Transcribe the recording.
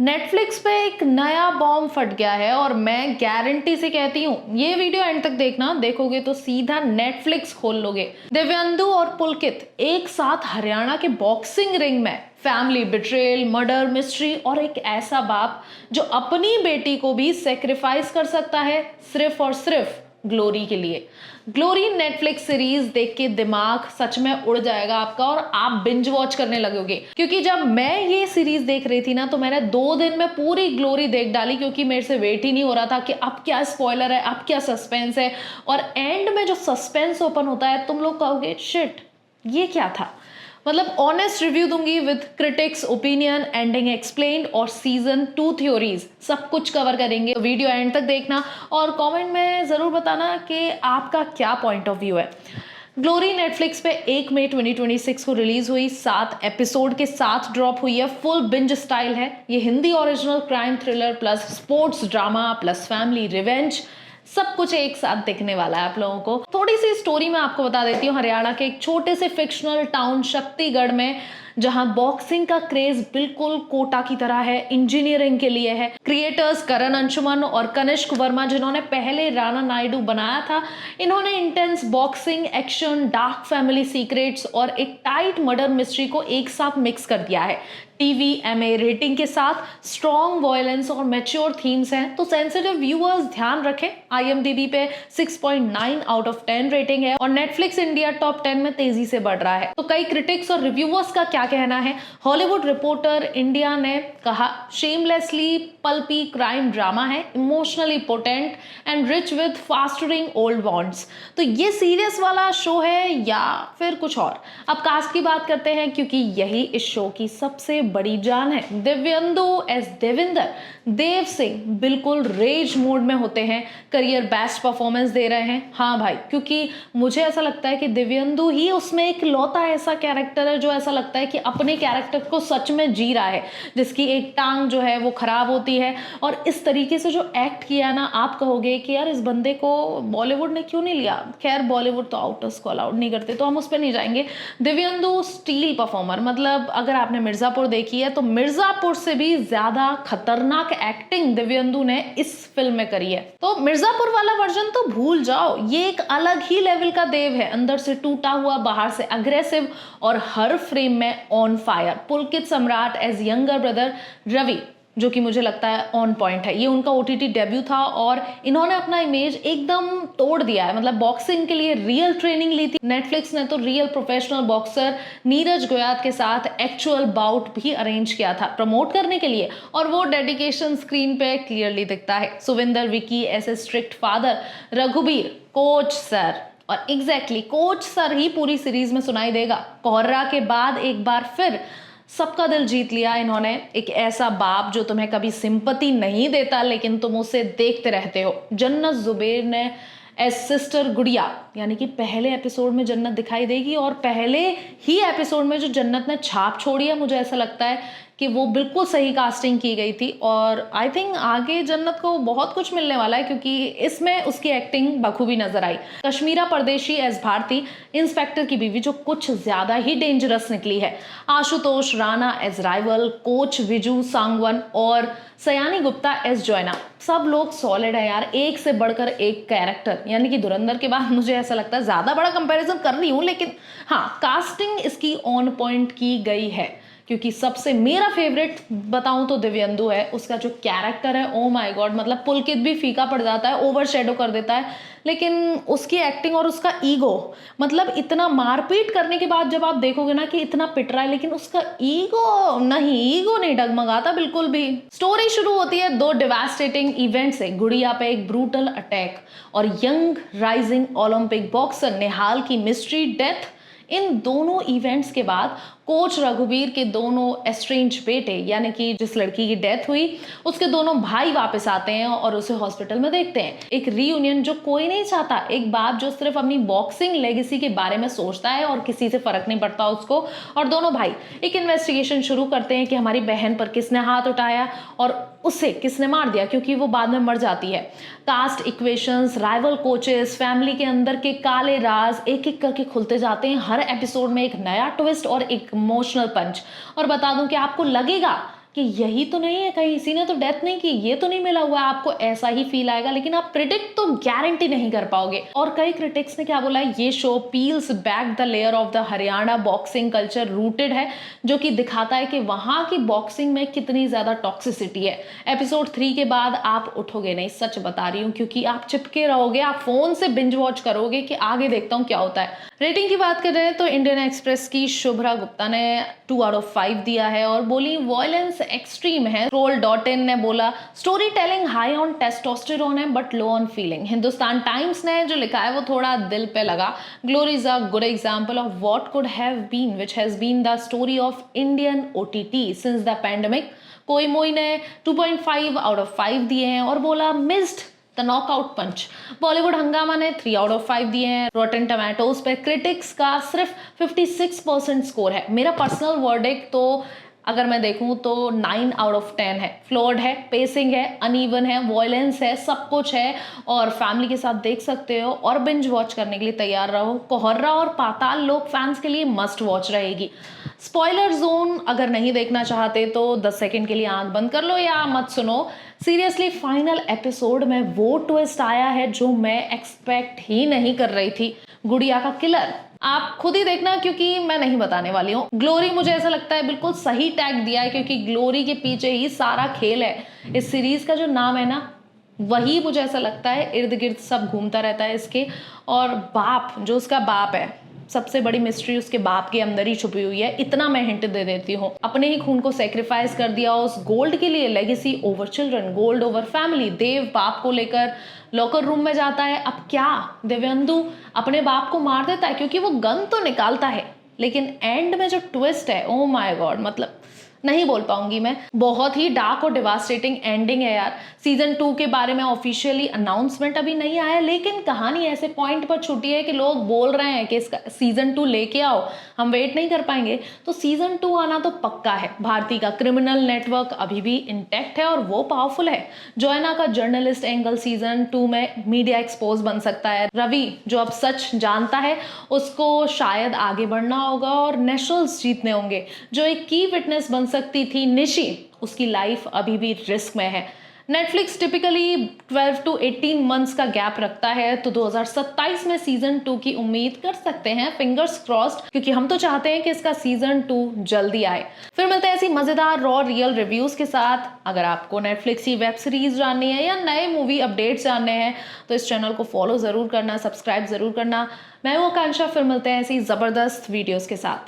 Netflix पे एक नया बॉम्ब फट गया है और मैं गारंटी से कहती हूँ ये वीडियो एंड तक देखना, देखोगे तो सीधा नेटफ्लिक्स खोल लोगे। दिव्यंदु और पुलकित एक साथ हरियाणा के बॉक्सिंग रिंग में फैमिली बिट्रेल, मर्डर मिस्ट्री और एक ऐसा बाप जो अपनी बेटी को भी सेक्रीफाइस कर सकता है सिर्फ और सिर्फ ग्लोरी के लिए। ग्लोरी नेटफ्लिक्स सीरीज देख के दिमाग सच में उड़ जाएगा आपका और आप बिंज वॉच करने लगोगे, क्योंकि जब मैं ये सीरीज देख रही थी ना तो मैंने 2 दिन में पूरी ग्लोरी देख डाली, क्योंकि मेरे से वेट ही नहीं हो रहा था कि अब क्या स्पॉइलर है, अब क्या सस्पेंस है। और एंड में जो सस्पेंस ओपन होता है तुम लोग कहोगे शिट ये क्या था। मतलब ऑनेस्ट रिव्यू दूंगी with critics opinion, ending explained और सीजन 2 थ्योरीज, सब कुछ कवर करेंगे। वीडियो एंड तक देखना और कमेंट में जरूर बताना कि आपका क्या पॉइंट ऑफ व्यू है। ग्लोरी नेटफ्लिक्स पे 1 मई 2026 को रिलीज हुई, 7 एपिसोड के साथ ड्रॉप हुई है। फुल बिंज स्टाइल है ये। Hindi original crime thriller plus sports drama plus family revenge, सब कुछ एक साथ दिखने वाला है आप लोगों को। थोड़ी सी स्टोरी मैं आपको बता देती हूँ। हरियाणा के एक छोटे से फिक्शनल टाउन शक्तिगढ़ में, जहां बॉक्सिंग का क्रेज बिल्कुल कोटा की तरह है, इंजीनियरिंग के लिए है। क्रिएटर्स करण अंशुमन और कनिष्क वर्मा, जिन्होंने पहले राणा नायडू बनाया था, इन्होंने intense boxing, action, dark family secrets और एक टाइट मर्डर मिस्ट्री को एक साथ मिक्स कर दिया है। TVMA रेटिंग के साथ स्ट्रॉन्ग वायलेंस और मैच्योर थीम्स हैं, तो सेंसिटिव व्यूअर्स ध्यान रखें। IMDb पे 6.9 आउट ऑफ 10 रेटिंग है और नेटफ्लिक्स इंडिया टॉप 10 में तेजी से बढ़ रहा है। तो कई क्रिटिक्स और रिव्यूअर्स का क्या कहना है। हॉलीवुड रिपोर्टर इंडिया ने कहा शेमलेसली पल्पी क्राइम ड्रामा है, emotionally potent and rich with fostering old bonds. तो ये सीरियस वाला शो है या फिर कुछ और। अब कास्ट की बात करते हैं, क्योंकि यही इस शो की सबसे बड़ी जान है। दिव्यंदु एस देविंदर, देव सिंह बिल्कुल रेज मोड में होते हैं, करियर बेस्ट परफॉर्मेंस दे रहे हैं। हाँ भाई, क्योंकि मुझे ऐसा लगता है कि दिव्यंदु ही उसमें एक लौता ऐसा कैरेक्टर है जो ऐसा लगता है कि अपने कैरेक्टर को सच में जी रहा है, जिसकी एक टांग जो है वो खराब होती है। और इस तरीके से जो एक्ट किया ना, आप कहोगे कि यार इस बंदे को बॉलीवुड ने क्यों नहीं लिया। खैर बॉलीवुड तो आउटर्स को अलाउड नहीं करते, तो हम उस पर नहीं जाएंगे। दिव्यंदु स्टील परफॉर्मर, मतलब अगर आपने मिर्जापुर देखी है तो मिर्जापुर से भी ज्यादा खतरनाक एक्टिंग दिव्यंदु ने इस फिल्म में करी है। तो मिर्जापुर वाला वर्जन तो भूल जाओ, ये एक अलग ही लेवल का देव है। अंदर से टूटा हुआ, बाहर से अग्रेसिव और हर फ्रेम में on fire. Pulkit Samrat as younger brother Ravi, जो कि मुझे लगता है ऑन पॉइंट है। ये उनका OTT डेब्यू था और इन्होंने अपना इमेज एकदम तोड़ दिया है। मतलब बॉक्सिंग के लिए रियल ट्रेनिंग ली थी नेटफ्लिक्स ने, तो रियल प्रोफेशनल बॉक्सर नीरज गोयात के साथ एक्चुअल बाउट भी अरेंज किया था प्रमोट करने के लिए, और वो डेडिकेशन स्क्रीन पे क्लियरली दिखता है। सुविंदर विकी ऐसे strict father, Raghubir coach sir, और एग्जैक्टली कोच सर ही पूरी सीरीज में सुनाई देगा। कोर्रा के बाद एक बार फिर सबका दिल जीत लिया इन्होंने। एक ऐसा बाप जो तुम्हें कभी सिंपैथी नहीं देता लेकिन तुम उसे देखते रहते हो। जन्नत जुबेर ने एज सिस्टर गुड़िया, यानी कि पहले एपिसोड में जन्नत दिखाई देगी और पहले ही एपिसोड में जो जन्नत ने छाप छोड़ी है, मुझे ऐसा लगता है कि वो बिल्कुल सही कास्टिंग की गई थी। और आई थिंक आगे जन्नत को बहुत कुछ मिलने वाला है, क्योंकि इसमें उसकी एक्टिंग बखूबी नजर आई। कश्मीरा परदेशी एज भारती, इंस्पेक्टर की बीवी, जो कुछ ज्यादा ही डेंजरस निकली है। Ashutosh Rana as rival, coach Viju Sangwan और सयानी गुप्ता एज जोयना, सब लोग सॉलिड है यार, एक से बढ़कर एक कैरेक्टर। यानी कि धुरंधर के बाद मुझे ऐसा लगता है, ज्यादा बड़ा कंपैरिजन कर रही हूँ लेकिन हाँ, कास्टिंग इसकी ऑन पॉइंट की गई है। क्योंकि सबसे मेरा फेवरेट बताऊं तो दिव्यंदु है। उसका जो कैरेक्टर है, ओ माय गॉड, मतलब पुलकित भी फीका पड़ जाता है, ओवर शेडो कर देता है, लेकिन उसकी एक्टिंग और उसका ईगो, मतलब इतना मारपीट करने के बाद जब आप देखोगे ना कि इतना पिट रहा है, लेकिन उसका ईगो नहीं डगमगाता बिल्कुल भी। स्टोरी शुरू होती है 2 डिवास्टेटिंग इवेंट से। गुड़िया पे एक ब्रूटल अटैक और यंग राइजिंग ओलंपिक बॉक्सर निहाल की मिस्ट्री डेथ। इन दोनों इवेंट्स के बाद कोच रघुबीर के दोनों एस्ट्रेंज बेटे, यानी कि जिस लड़की की डेथ हुई उसके दोनों भाई वापस आते हैं और उसे हॉस्पिटल में देखते हैं। एक रीयूनियन जो कोई नहीं चाहता, एक बाप जो सिर्फ अपनी बॉक्सिंग लेगेसी के बारे में सोचता है और किसी से फर्क नहीं पड़ता उसको। और दोनों भाई एक इन्वेस्टिगेशन शुरू करते हैं कि हमारी बहन पर किसने हाथ उठाया और उसे किसने मार दिया, क्योंकि वो बाद में मर जाती है। Caste equations, rival coaches, family के अंदर के काले राज एक एक करके खुलते जाते हैं। हर एपिसोड में एक नया ट्विस्ट और एक इमोशनल पंच। और बता दूं कि आपको लगेगा कि यही तो नहीं है, कहीं इसी ने तो डेथ नहीं की, ये तो नहीं मिला हुआ है, आपको ऐसा ही फील आएगा, लेकिन आप प्रिडिक्ट तो गारंटी नहीं कर पाओगे। और कई क्रिटिक्स ने क्या बोला है, ये show peels back the layer of the Haryana boxing culture rooted है, जो कि दिखाता है कि वहां की बॉक्सिंग में कितनी ज्यादा टॉक्सिसिटी है। एपिसोड 3 के बाद आप उठोगे नहीं, सच बता रही हूँ, क्योंकि आप चिपके रहोगे, आप फोन से बिंज वॉच करोगे कि आगे देखता हूँ क्या होता है। रेटिंग की बात कर रहे हैं तो इंडियन एक्सप्रेस की शुभ्रा गुप्ता ने 2 आउट ऑफ 5 दिया है और बोली वॉयलेंस एक्सट्रीम है। Troll.in ने बोला story telling high on testosterone है but low on feeling. Hindustan Times ने जो लिखा है वो थोड़ा दिल पे लगा। Glory is a good example of what could have been which has been the story of Indian OTT since the pandemic. Koimoi ने 2.5 आउट ऑफ 5 दिए हैं और बोला missed the knockout punch. Bollywood Hungama ने 3 आउट ऑफ 5 दिए हैं। रॉटन tomatoes पे critics का सिर्फ 56% स्कोर है। मेरा पर्सनल वर्डिक्ट तो अगर मैं देखूं तो 9 आउट ऑफ 10 है। फ्लॉड है, पेसिंग है, अनइवन है, वॉयलेंस है, सब कुछ है और फैमिली के साथ देख सकते हो और बिंज वॉच करने के लिए तैयार रहो। कोहर्रा और पाताल लोक फैंस के लिए मस्ट वॉच रहेगी। स्पॉइलर जोन अगर नहीं देखना चाहते तो 10 सेकंड के लिए आंख बंद कर लो या मत सुनो। सीरियसली फाइनल एपिसोड में वो ट्विस्ट आया है जो मैं एक्सपेक्ट ही नहीं कर रही थी। गुड़िया का किलर आप खुद ही देखना, क्योंकि मैं नहीं बताने वाली हूँ। ग्लोरी मुझे ऐसा लगता है बिल्कुल सही टैग दिया है, क्योंकि ग्लोरी के पीछे ही सारा खेल है। इस सीरीज का जो नाम है ना, वही मुझे ऐसा लगता है इर्द गिर्द सब घूमता रहता है इसके। और बाप, जो उसका बाप है, सबसे बड़ी मिस्ट्री उसके बाप के अंदर ही छुपी हुई है। इतना मैं हिंट दे देती हूँ। अपने ही खून को सेक्रीफाइस कर दिया उस गोल्ड के लिए। Legacy over children, gold over family. Dev बाप को लेकर लॉकर रूम में जाता है। अब क्या देवेंदु अपने बाप को मार देता है, क्योंकि वो गन तो निकालता है, लेकिन एंड में जो ट्विस्ट है, ओ माय गॉड, मतलब नहीं बोल पाऊंगी मैं। बहुत ही डार्क और डिवास्टेटिंग एंडिंग है यार। सीजन 2 के बारे में ऑफिशियली अनाउंसमेंट अभी नहीं आया, लेकिन कहानी ऐसे पॉइंट पर छुटी है कि लोग बोल रहे हैं कि इसका सीजन 2 लेके आओ, हम वेट नहीं कर पाएंगे। तो सीजन 2 आना तो पक्का है। भारती का क्रिमिनल नेटवर्क अभी भी इंटैक्ट है और वो पावरफुल है। जोयना का जर्नलिस्ट एंगल सीजन 2 में मीडिया एक्सपोज बन सकता है। रवि जो अब सच जानता है उसको शायद आगे बढ़ना होगा और नेशनल्स जीतने होंगे। जो एक की विटनेस बन सकती थी निशी, उसकी लाइफ अभी भी रिस्क में है। नेटफ्लिक्स टिपिकली 12 to 18 मंथ्स का गैप रखता है, तो 2027 में सीजन 2 की उम्मीद कर सकते हैं। फिंगर्स क्रॉस्ड, क्योंकि हम तो चाहते हैं कि इसका सीजन 2 जल्दी आए। फिर मिलते हैं ऐसी मजेदार रॉ रियल रिव्यूज के साथ। अगर आपको नेटफ्लिक्स की वेब सीरीज जाननी है या नए मूवी अपडेट्स जानने हैं तो इस चैनल को फॉलो जरूर करना, सब्सक्राइब जरूर करना। मैं हूं आकांक्षा। फिर मिलते हैं ऐसी जबरदस्त वीडियोस के साथ।